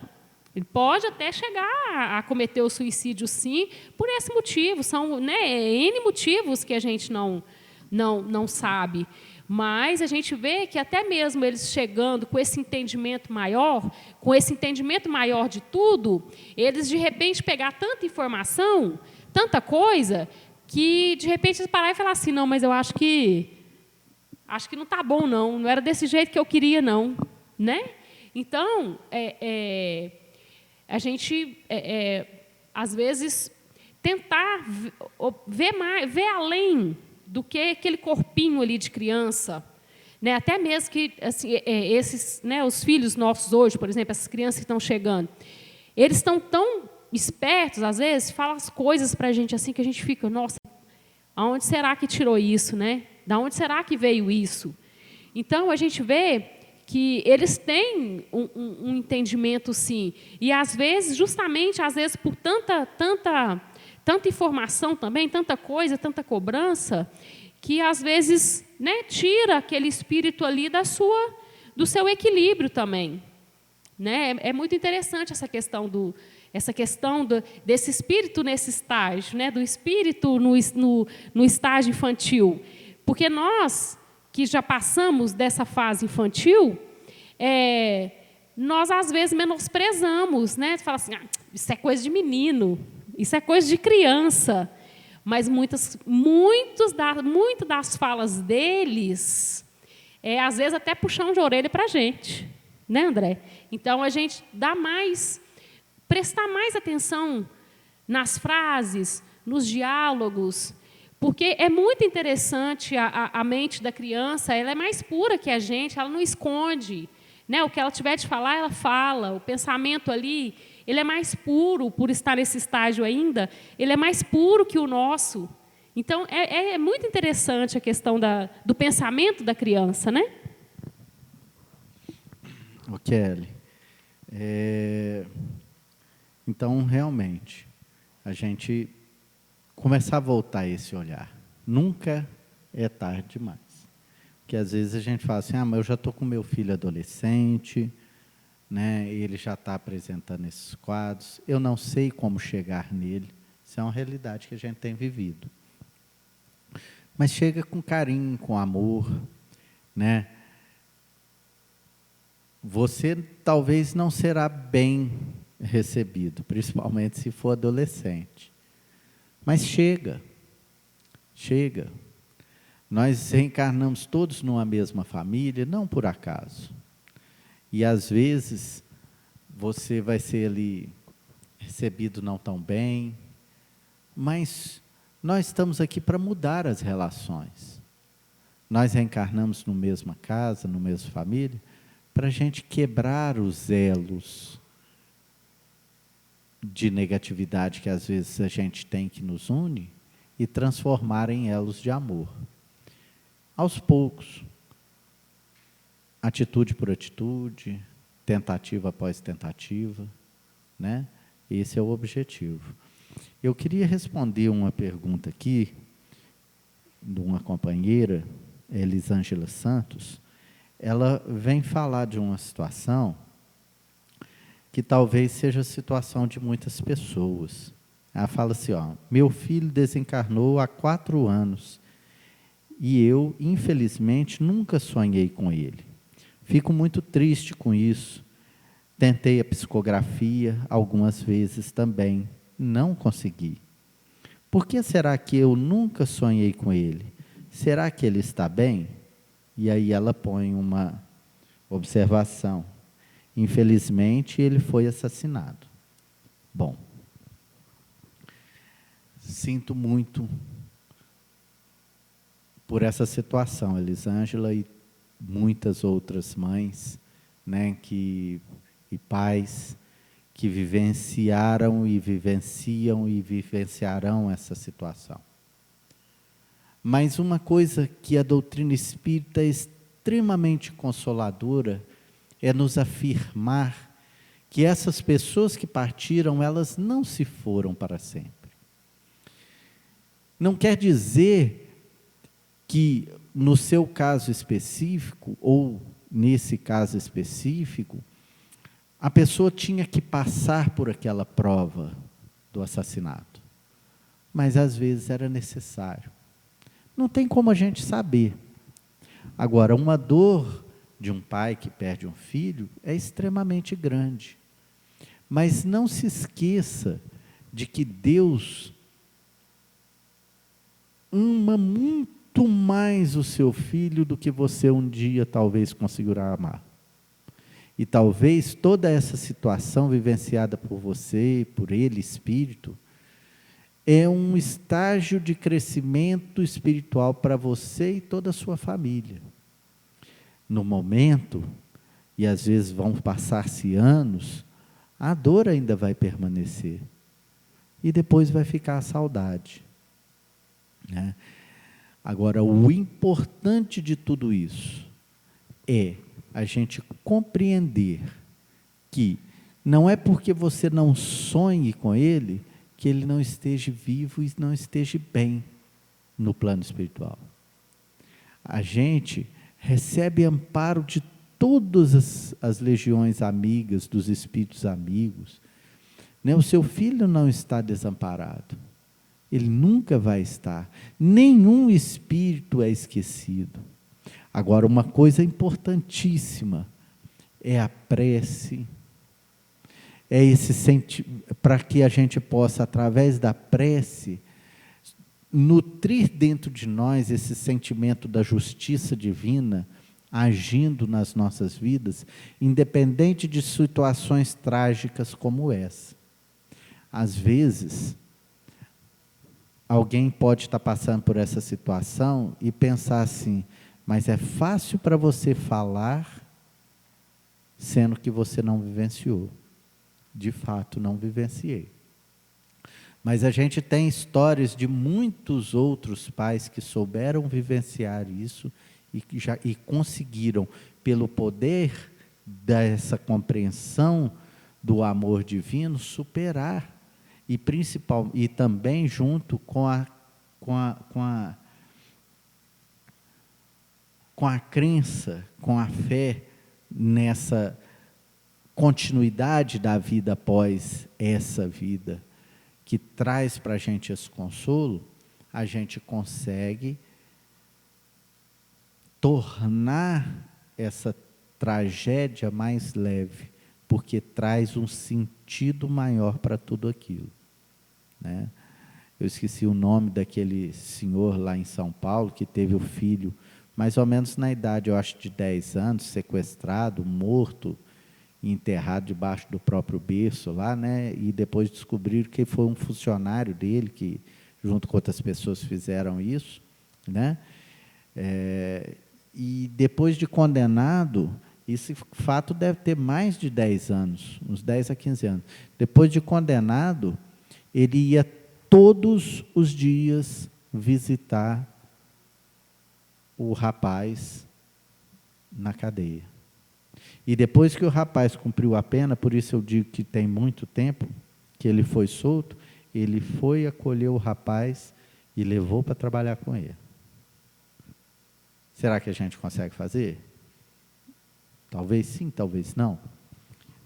Ele pode até chegar a cometer o suicídio, sim, por esse motivo. São, né, N motivos que a gente não sabe. Mas a gente vê que até mesmo eles chegando com esse entendimento maior de tudo, eles, de repente, pegar tanta informação, tanta coisa, que, de repente, eles parar e falar assim, não, mas eu acho que não está bom, não era desse jeito que eu queria, não. Né? Então, a gente, às vezes, tentar ver além do que aquele corpinho ali de criança. Né? Até mesmo que assim, esses, né, os filhos nossos hoje, por exemplo, essas crianças que estão chegando, eles estão tão espertos, às vezes, falam as coisas para a gente assim, que a gente fica, nossa, aonde será que tirou isso? Né? Da onde será que veio isso? Então, a gente vê que eles têm um entendimento, sim. E, às vezes, justamente, às vezes, por tanta informação também, tanta coisa, tanta cobrança, que, às vezes, né, tira aquele espírito ali do seu equilíbrio também. Né? É muito interessante essa questão desse espírito nesse estágio, né? Do espírito no estágio infantil. Porque nós, que já passamos dessa fase infantil, nós, às vezes, menosprezamos, né? Fala assim, isso é coisa de menino, isso é coisa de criança. Mas muitas das falas deles, às vezes, até puxão de orelha para a gente. Né, André? Então, a gente prestar mais atenção nas frases, nos diálogos, porque é muito interessante a mente da criança, ela é mais pura que a gente, ela não esconde. Né? O que ela tiver de falar, ela fala. O pensamento ali, ele é mais puro, por estar nesse estágio ainda, ele é mais puro que o nosso. Então, é muito interessante a questão do pensamento da criança, né? Ô, Kelly, então, realmente, a gente começar a voltar esse olhar. Nunca é tarde demais. Porque, às vezes, a gente fala assim, mas eu já estou com meu filho adolescente, né, ele já está apresentando esses quadros, eu não sei como chegar nele. Isso é uma realidade que a gente tem vivido. Mas chega com carinho, com amor, né? Você talvez não será bem recebido, principalmente se for adolescente. Mas chega. Nós reencarnamos todos numa mesma família, não por acaso. E, às vezes, você vai ser ali recebido não tão bem, mas nós estamos aqui para mudar as relações. Nós reencarnamos na mesma casa, na mesma família, para a gente quebrar os elos de negatividade que às vezes a gente tem que nos une e transformar em elos de amor. Aos poucos, atitude por atitude, tentativa após tentativa, né? Esse é o objetivo. Eu queria responder uma pergunta aqui de uma companheira, Elisângela Santos. Ela vem falar de uma situação que talvez seja a situação de muitas pessoas. Ela fala assim, ó, meu filho desencarnou há 4 anos e eu, infelizmente, nunca sonhei com ele. Fico muito triste com isso. Tentei a psicografia algumas vezes também, não consegui. Por que será que eu nunca sonhei com ele? Será que ele está bem? E aí ela põe uma observação. Infelizmente, ele foi assassinado. Bom, sinto muito por essa situação, Elisângela, e muitas outras mães, né, e pais que vivenciaram e vivenciam e vivenciarão essa situação. Mas uma coisa que a doutrina espírita é extremamente consoladora é nos afirmar que essas pessoas que partiram, elas não se foram para sempre. Não quer dizer que no seu caso específico, ou nesse caso específico, a pessoa tinha que passar por aquela prova do assassinato. Mas às vezes era necessário. Não tem como a gente saber. Agora, uma dor de um pai que perde um filho é extremamente grande. Mas não se esqueça de que Deus ama muito mais o seu filho do que você um dia talvez conseguirá amar. E talvez toda essa situação vivenciada por você, por ele, espírito, é um estágio de crescimento espiritual para você e toda a sua família. No momento, e às vezes vão passar-se anos, a dor ainda vai permanecer. E depois vai ficar a saudade, né? Agora, o importante de tudo isso é a gente compreender que não é porque você não sonhe com ele, que ele não esteja vivo e não esteja bem no plano espiritual. A gente recebe amparo de todas as legiões amigas, dos espíritos amigos, né? O seu filho não está desamparado. Ele nunca vai estar. Nenhum espírito é esquecido. Agora, uma coisa importantíssima é a prece, é para que a gente possa, através da prece, nutrir dentro de nós esse sentimento da justiça divina, agindo nas nossas vidas, independente de situações trágicas como essa. Às vezes, alguém pode estar passando por essa situação e pensar assim, mas é fácil para você falar, sendo que você não vivenciou. De fato, não vivenciei. Mas a gente tem histórias de muitos outros pais que souberam vivenciar isso e conseguiram, pelo poder dessa compreensão do amor divino, superar. E também junto com a crença, com a fé nessa continuidade da vida após essa vida, que traz para a gente esse consolo, a gente consegue tornar essa tragédia mais leve, porque traz um sentido maior para tudo aquilo, né? Eu esqueci o nome daquele senhor lá em São Paulo, que teve o filho, mais ou menos na idade, eu acho, de 10 anos, sequestrado, morto, enterrado debaixo do próprio berço lá, né? E depois descobriram que foi um funcionário dele, que junto com outras pessoas fizeram isso, né? E depois de condenado, esse fato deve ter mais de 10 anos, uns 10 a 15 anos. Depois de condenado, ele ia todos os dias visitar o rapaz na cadeia. E depois que o rapaz cumpriu a pena, por isso eu digo que tem muito tempo que ele foi solto, ele foi acolher o rapaz e levou para trabalhar com ele. Será que a gente consegue fazer? Talvez sim, talvez não.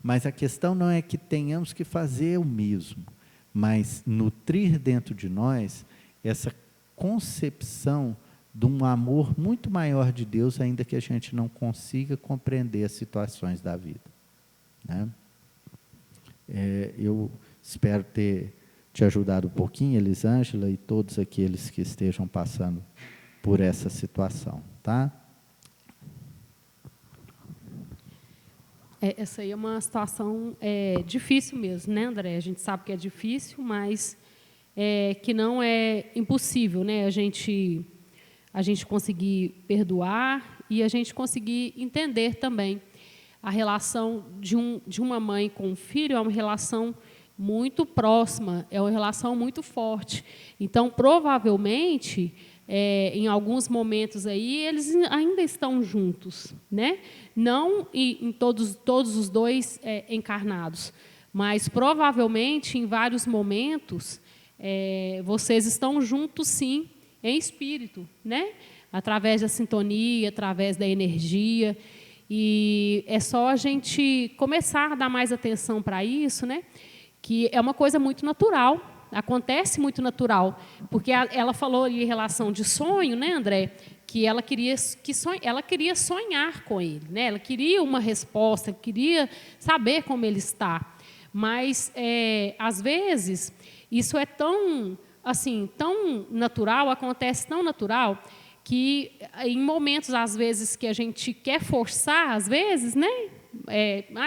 Mas a questão não é que tenhamos que fazer o mesmo, mas nutrir dentro de nós essa concepção de um amor muito maior de Deus, ainda que a gente não consiga compreender as situações da vida, né? Eu espero ter te ajudado um pouquinho, Elisângela, e todos aqueles que estejam passando por essa situação, tá? Essa aí é uma situação difícil mesmo, né, André? A gente sabe que é difícil, mas que não é impossível, né? A gente conseguir perdoar e a gente conseguir entender também a relação de uma mãe com um filho é uma relação muito próxima, é uma relação muito forte. Então, provavelmente, em alguns momentos aí, eles ainda estão juntos, né? Não em todos os dois encarnados, mas provavelmente, em vários momentos, vocês estão juntos, sim, em espírito, né? Através da sintonia, através da energia. E é só a gente começar a dar mais atenção para isso, né? Que é uma coisa muito natural, acontece muito natural, porque ela falou em relação de sonho, né, André? Que ela queria sonhar com ele, né? Ela queria uma resposta, queria saber como ele está. Mas, às vezes, isso é tão natural, acontece tão natural, que em momentos, às vezes, que a gente quer forçar, às vezes, né?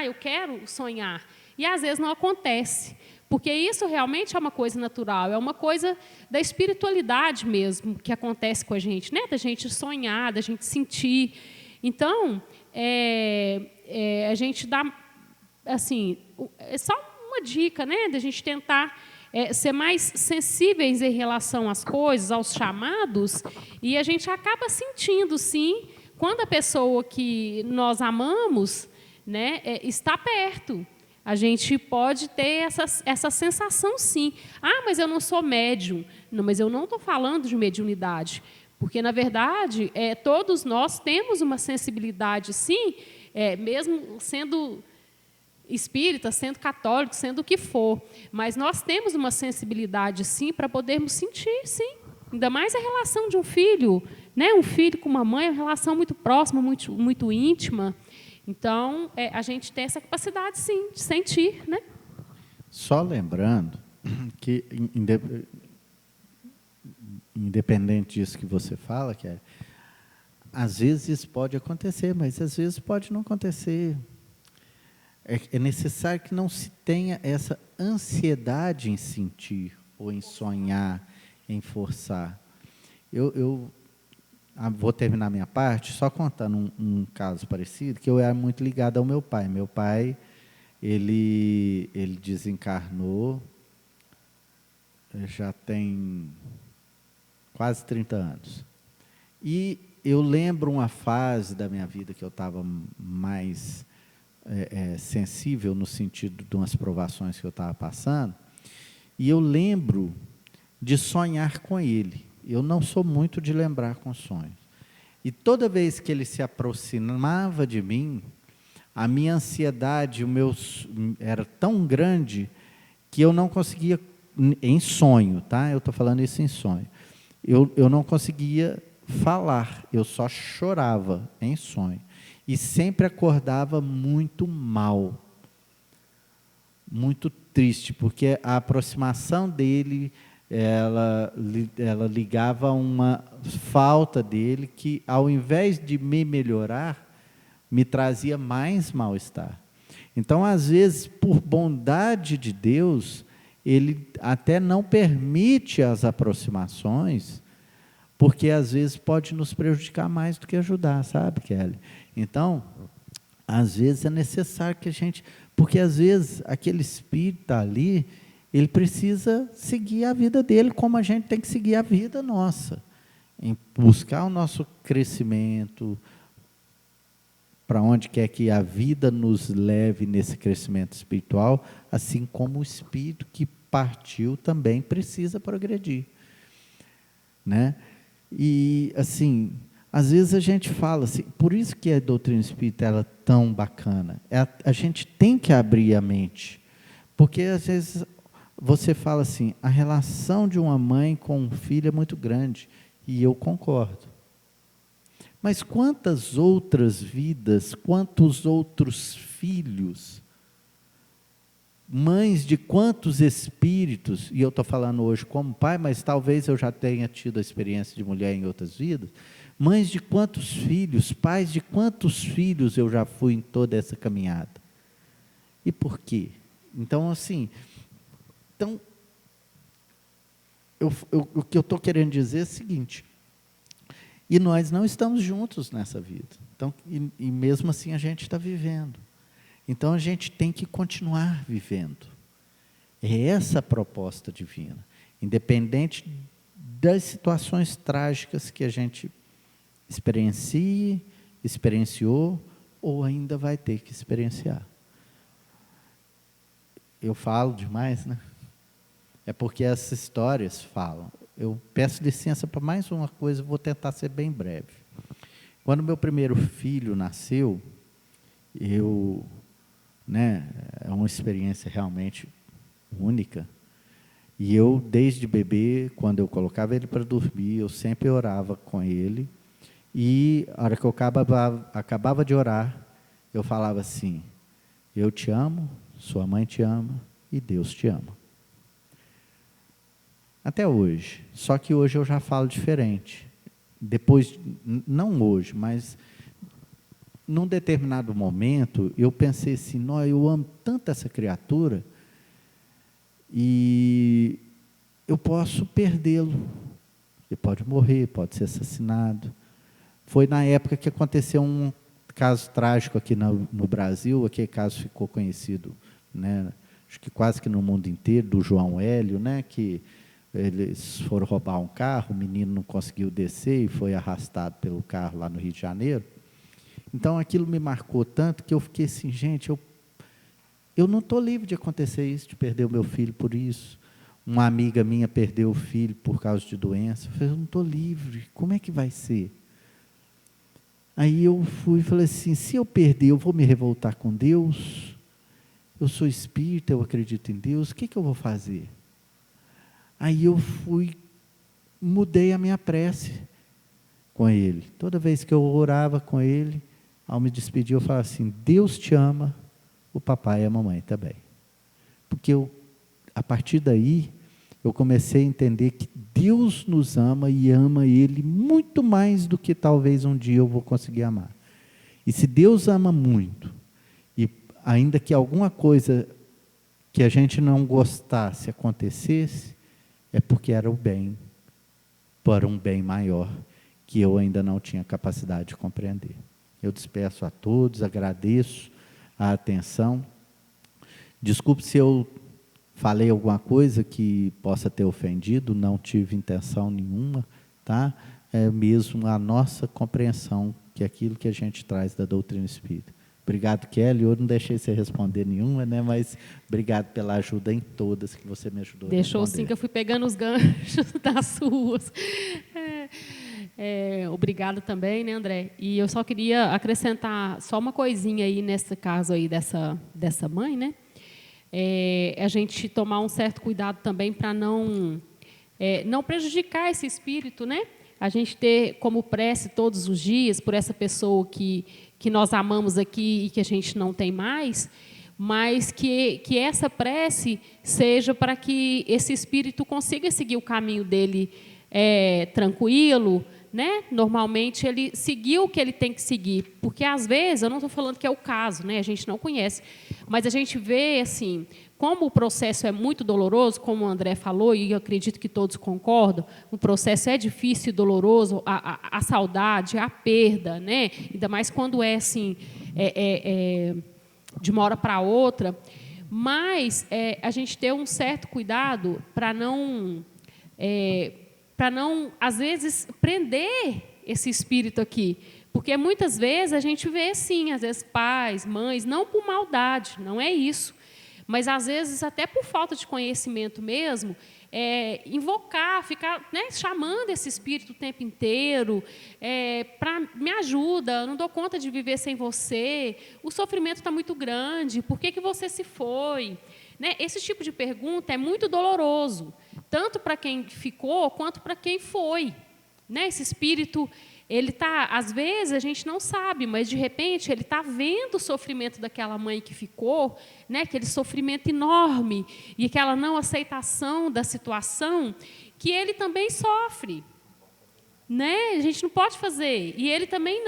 Eu quero sonhar. E, às vezes, não acontece. Porque isso realmente é uma coisa natural, é uma coisa da espiritualidade mesmo que acontece com a gente, né? Da gente sonhar, da gente sentir. Então, a gente dá, assim, é só uma dica, né? Da gente tentar ser mais sensíveis em relação às coisas, aos chamados, e a gente acaba sentindo, sim, quando a pessoa que nós amamos, né, está perto. A gente pode ter essa sensação, sim. Mas eu não sou médium. Não, mas eu não estou falando de mediunidade, porque, na verdade, todos nós temos uma sensibilidade, sim, mesmo sendo espírita, sendo católico, sendo o que for. Mas nós temos uma sensibilidade, sim, para podermos sentir, sim. Ainda mais a relação de um filho, né? Um filho com uma mãe é uma relação muito próxima, muito, muito íntima. Então, a gente tem essa capacidade, sim, de sentir, né? Só lembrando que, independente disso que você fala, que às vezes isso pode acontecer, mas às vezes pode não acontecer. É necessário que não se tenha essa ansiedade em sentir, ou em sonhar, em forçar. Eu vou terminar minha parte só contando um caso parecido, que eu era muito ligado ao meu pai. Meu pai, ele desencarnou, já tem quase 30 anos. E eu lembro uma fase da minha vida que eu estava mais sensível, no sentido de umas provações que eu estava passando, e eu lembro de sonhar com ele. Eu não sou muito de lembrar com sonhos. E toda vez que ele se aproximava de mim, a minha ansiedade, era tão grande que eu não conseguia, em sonho, tá? Eu estou falando isso em sonho. Eu não conseguia falar, eu só chorava em sonho. E sempre acordava muito mal, muito triste, porque a aproximação dele, ela ligava a uma falta dele que, ao invés de me melhorar, me trazia mais mal-estar. Então, às vezes, por bondade de Deus, ele até não permite as aproximações, porque às vezes pode nos prejudicar mais do que ajudar, sabe, Kelly? Então, às vezes é necessário que a gente... Porque às vezes aquele espírito está ali, ele precisa seguir a vida dele como a gente tem que seguir a vida nossa, em buscar o nosso crescimento, para onde quer que a vida nos leve nesse crescimento espiritual, assim como o espírito que partiu também precisa progredir, né? E, assim, às vezes a gente fala assim, por isso que a doutrina espírita ela é tão bacana. A gente tem que abrir a mente. Porque às vezes você fala assim, a relação de uma mãe com um filho é muito grande. E eu concordo. Mas quantas outras vidas, quantos outros filhos, mães de quantos espíritos, e eu estou falando hoje como pai, mas talvez eu já tenha tido a experiência de mulher em outras vidas, mães de quantos filhos, pais de quantos filhos eu já fui em toda essa caminhada. E por quê? Então, assim, o que eu estou querendo dizer é o seguinte, e nós não estamos juntos nessa vida, então, e mesmo assim a gente está vivendo. Então, a gente tem que continuar vivendo. É essa a proposta divina, independente das situações trágicas que a gente experienciou, ou ainda vai ter que experienciar. Eu falo demais, né? É porque essas histórias falam. Eu peço licença para mais uma coisa, vou tentar ser bem breve. Quando meu primeiro filho nasceu, é uma experiência realmente única. E eu, desde bebê, quando eu colocava ele para dormir, eu sempre orava com ele. E a hora que eu acabava de orar, eu falava assim, eu te amo, sua mãe te ama e Deus te ama. Até hoje. Só que hoje eu já falo diferente. Depois, não hoje, mas num determinado momento, eu pensei assim, eu amo tanto essa criatura e eu posso perdê-lo. Ele pode morrer, pode ser assassinado. Foi na época que aconteceu um caso trágico aqui no Brasil, aquele caso ficou conhecido, né, acho que quase que no mundo inteiro, do João Hélio, né, que eles foram roubar um carro, o menino não conseguiu descer e foi arrastado pelo carro lá no Rio de Janeiro. Então, aquilo me marcou tanto que eu fiquei assim, gente, eu não estou livre de acontecer isso, de perder o meu filho por isso. Uma amiga minha perdeu o filho por causa de doença. Eu falei, eu não estou livre, como é que vai ser? Aí eu fui e falei assim, se eu perder, eu vou me revoltar com Deus? Eu sou espírita, eu acredito em Deus, o que eu vou fazer? Aí eu mudei a minha prece com ele. Toda vez que eu orava com ele, ao me despedir, eu falava assim, Deus te ama, o papai e a mamãe também. Porque a partir daí, eu comecei a entender que Deus nos ama e ama Ele muito mais do que talvez um dia eu vou conseguir amar. E se Deus ama muito, e ainda que alguma coisa que a gente não gostasse acontecesse, é porque era o bem, para um bem maior, que eu ainda não tinha capacidade de compreender. Eu despeço a todos, agradeço a atenção. Desculpe se eu falei alguma coisa que possa ter ofendido, não tive intenção nenhuma, tá? É mesmo a nossa compreensão, que é aquilo que a gente traz da doutrina espírita. Obrigado, Kelly. Eu não deixei você responder nenhuma, né? Mas obrigado pela ajuda em todas que você me ajudou a responder. Deixou sim, que eu fui pegando os ganchos das suas. Obrigada também, né, André? E eu só queria acrescentar só uma coisinha aí nesse caso aí dessa mãe, né? A gente tomar um certo cuidado também para não prejudicar esse espírito, né? A gente ter como prece todos os dias por essa pessoa que nós amamos aqui e que a gente não tem mais, mas que essa prece seja para que esse espírito consiga seguir o caminho dele tranquilo, né? Normalmente ele seguiu o que ele tem que seguir, porque às vezes, eu não estou falando que é o caso, né? A gente não conhece, mas a gente vê assim, como o processo é muito doloroso, como o André falou, e eu acredito que todos concordam, o processo é difícil e doloroso, a saudade, a perda, né? Ainda mais quando é assim, de uma hora para outra, mas a gente ter um certo cuidado para não, às vezes, prender esse espírito aqui. Porque muitas vezes a gente vê, sim, às vezes pais, mães, não por maldade, não é isso, Mas, às vezes, até por falta de conhecimento mesmo, invocar, ficar, né, chamando esse espírito o tempo inteiro, para me ajuda, eu não dou conta de viver sem você, o sofrimento está muito grande, por que você se foi? Né? Esse tipo de pergunta é muito doloroso, tanto para quem ficou, quanto para quem foi. Né? Esse espírito, ele está, às vezes, a gente não sabe, mas, de repente, ele está vendo o sofrimento daquela mãe que ficou, né? Aquele sofrimento enorme, e aquela não aceitação da situação, que ele também sofre. Né? A gente não pode fazer, e ele também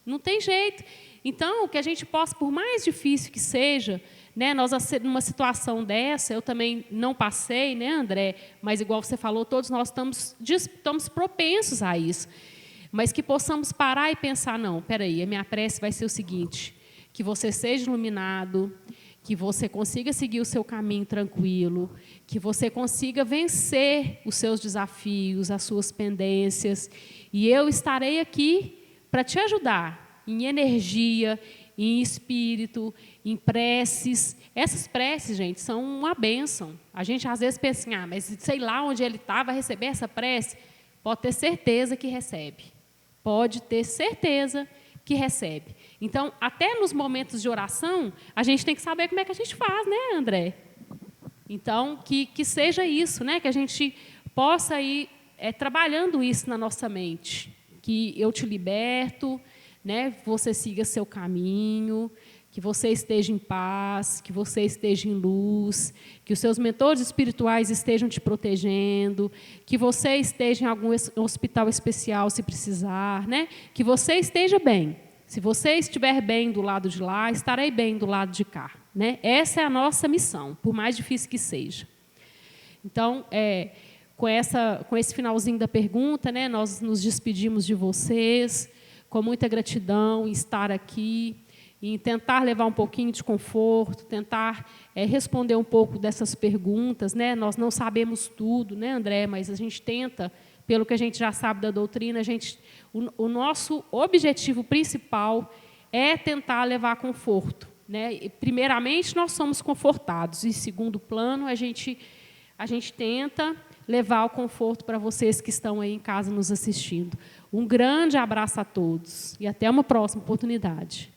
não tem jeito. Então, que a gente possa, por mais difícil que seja, né, nós, numa situação dessa, eu também não passei, né, André? Mas, igual você falou, todos nós estamos propensos a isso. Mas que possamos parar e pensar, não, espera aí, a minha prece vai ser o seguinte, que você seja iluminado, que você consiga seguir o seu caminho tranquilo, que você consiga vencer os seus desafios, as suas pendências, e eu estarei aqui para te ajudar em energia, em espírito, em preces. Essas preces, gente, são uma bênção. A gente, às vezes, pensa assim, mas sei lá onde ele está, vai receber essa prece. Pode ter certeza que recebe. Pode ter certeza que recebe. Então, até nos momentos de oração, a gente tem que saber como é que a gente faz, né, André? Então, que seja isso, né, que a gente possa ir trabalhando isso na nossa mente. Que eu te liberto, né, você siga seu caminho, que você esteja em paz, que você esteja em luz, que os seus mentores espirituais estejam te protegendo, que você esteja em algum hospital especial, se precisar, né? Que você esteja bem. Se você estiver bem do lado de lá, estarei bem do lado de cá. Né? Essa é a nossa missão, por mais difícil que seja. Então, com esse finalzinho da pergunta, né, nós nos despedimos de vocês, com muita gratidão em estar aqui, em tentar levar um pouquinho de conforto, tentar responder um pouco dessas perguntas. Né? Nós não sabemos tudo, né, André? Mas a gente tenta, pelo que a gente já sabe da doutrina, o nosso objetivo principal é tentar levar conforto. Né? E, primeiramente, nós somos confortados, e, segundo plano, a gente tenta levar o conforto para vocês que estão aí em casa nos assistindo. Um grande abraço a todos e até uma próxima oportunidade.